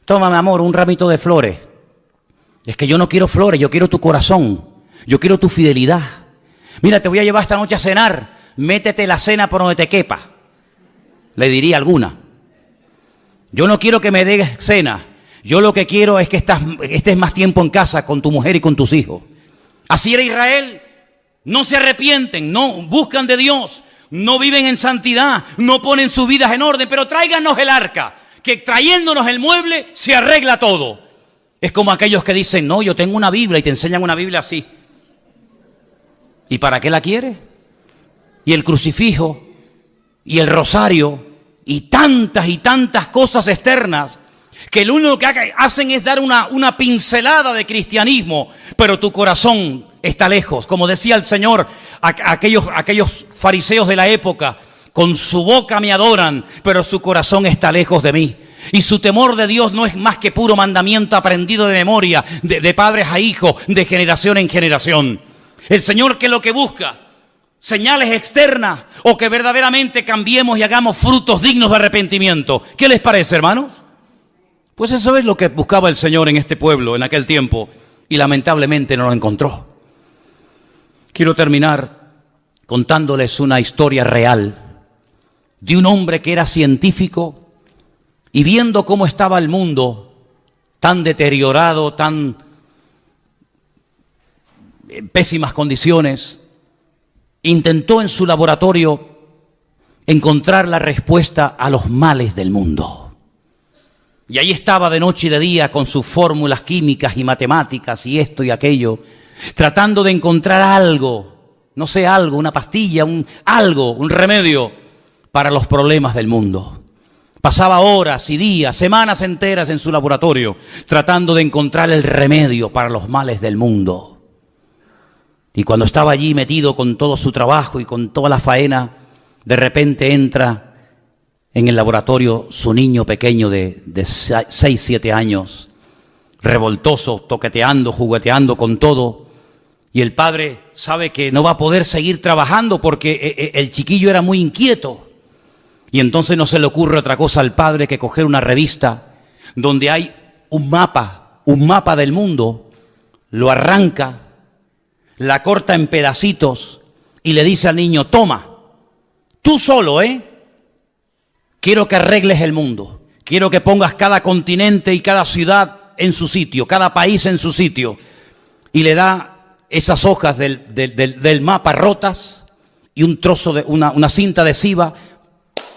Toma, mi amor, un ramito de flores. Es que yo no quiero flores, yo quiero tu corazón. Yo quiero tu fidelidad. Mira, te voy a llevar esta noche a cenar. Métete la cena por donde te quepa. Le diría alguna. Yo no quiero que me des cena. Yo lo que quiero es que estés más tiempo en casa con tu mujer y con tus hijos. Así era Israel. No se arrepienten, no buscan de Dios, no viven en santidad, no ponen sus vidas en orden, pero tráiganos el arca, que trayéndonos el mueble se arregla todo. Es como aquellos que dicen, no, yo tengo una Biblia y te enseñan una Biblia así. ¿Y para qué la quieres? Y el crucifijo, y el rosario, y tantas cosas externas, que lo único que hacen es dar una pincelada de cristianismo, pero tu corazón está lejos. Como decía el Señor, aquellos fariseos de la época, con su boca me adoran, pero su corazón está lejos de mí. Y su temor de Dios no es más que puro mandamiento aprendido de memoria, de padres a hijos, de generación en generación. El Señor, que es lo que busca, señales externas, o que verdaderamente cambiemos y hagamos frutos dignos de arrepentimiento. ¿Qué les parece, hermanos? Pues eso es lo que buscaba el Señor en este pueblo, en aquel tiempo, y lamentablemente no lo encontró. Quiero terminar contándoles una historia real de un hombre que era científico y viendo cómo estaba el mundo tan deteriorado, tan en pésimas condiciones, intentó en su laboratorio encontrar la respuesta a los males del mundo. Y ahí estaba de noche y de día con sus fórmulas químicas y matemáticas y esto y aquello, tratando de encontrar algo, no sé, algo, una pastilla, un remedio para los problemas del mundo. Pasaba horas y días, semanas enteras en su laboratorio, tratando de encontrar el remedio para los males del mundo. Y cuando estaba allí metido con todo su trabajo y con toda la faena, de repente entra en el laboratorio su niño pequeño de 6, 7 años, revoltoso, toqueteando, jugueteando con todo. Y el padre sabe que no va a poder seguir trabajando porque el chiquillo era muy inquieto. Y entonces no se le ocurre otra cosa al padre que coger una revista donde hay un mapa del mundo, lo arranca, la corta en pedacitos y le dice al niño, toma, tú solo, quiero que arregles el mundo, quiero que pongas cada continente y cada ciudad en su sitio, cada país en su sitio. Y le da esas hojas del mapa rotas y un trozo de una cinta adhesiva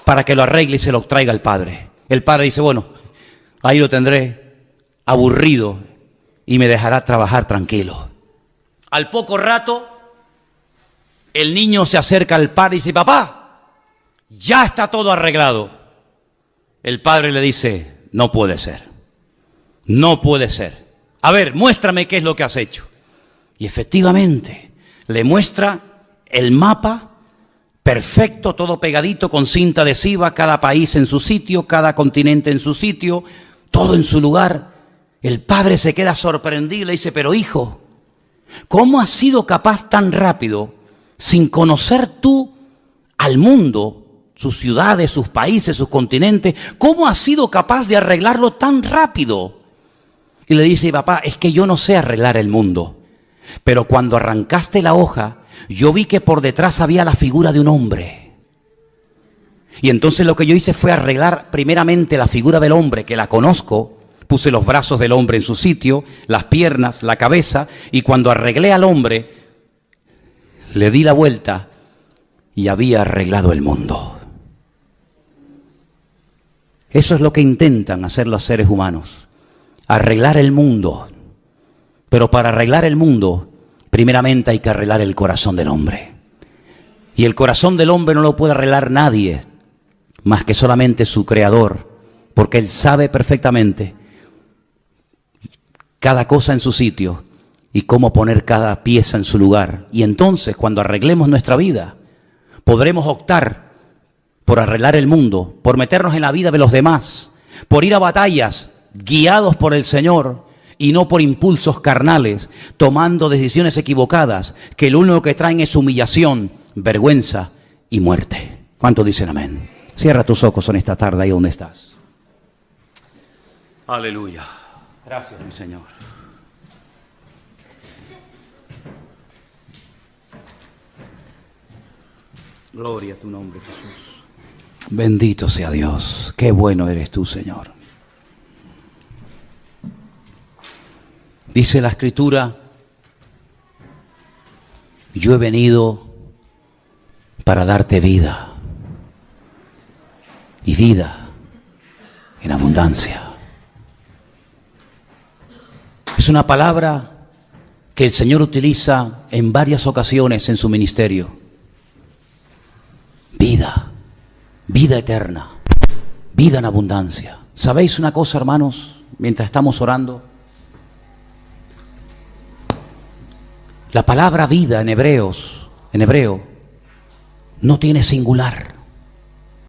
para que lo arregle y se lo traiga al padre. El padre dice, bueno, ahí lo tendré aburrido y me dejará trabajar tranquilo. Al poco rato, el niño se acerca al padre y dice, papá, ya está todo arreglado. El padre le dice, no puede ser, no puede ser. A ver, muéstrame qué es lo que has hecho. Y efectivamente, le muestra el mapa perfecto, todo pegadito con cinta adhesiva, cada país en su sitio, cada continente en su sitio, todo en su lugar. El padre se queda sorprendido y le dice, pero hijo, ¿cómo has sido capaz tan rápido sin conocer tú al mundo, sus ciudades, sus países, sus continentes, ¿cómo has sido capaz de arreglarlo tan rápido? Y le dice, papá, es que yo no sé arreglar el mundo, pero cuando arrancaste la hoja, yo vi que por detrás había la figura de un hombre. Y entonces lo que yo hice fue arreglar primeramente la figura del hombre, que la conozco. Puse los brazos del hombre en su sitio, las piernas, la cabeza, y cuando arreglé al hombre, le di la vuelta y había arreglado el mundo. Eso es lo que intentan hacer los seres humanos, arreglar el mundo. Pero para arreglar el mundo, primeramente hay que arreglar el corazón del hombre. Y el corazón del hombre no lo puede arreglar nadie, más que solamente su Creador, porque Él sabe perfectamente cada cosa en su sitio y cómo poner cada pieza en su lugar. Y entonces, cuando arreglemos nuestra vida, podremos optar por arreglar el mundo, por meternos en la vida de los demás, por ir a batallas guiados por el Señor y no por impulsos carnales, tomando decisiones equivocadas, que lo único que traen es humillación, vergüenza y muerte. ¿Cuántos dicen amén? Cierra tus ojos en esta tarde ahí donde estás. Aleluya. Gracias, mi Señor. Gloria a tu nombre, Jesús. Bendito sea Dios. Qué bueno eres tú, Señor. Dice la Escritura, yo he venido para darte vida, y vida en abundancia. Es una palabra que el Señor utiliza en varias ocasiones en su ministerio. Vida, vida eterna, vida en abundancia. ¿Sabéis una cosa, hermanos? Mientras estamos orando, la palabra vida en hebreo, no tiene singular.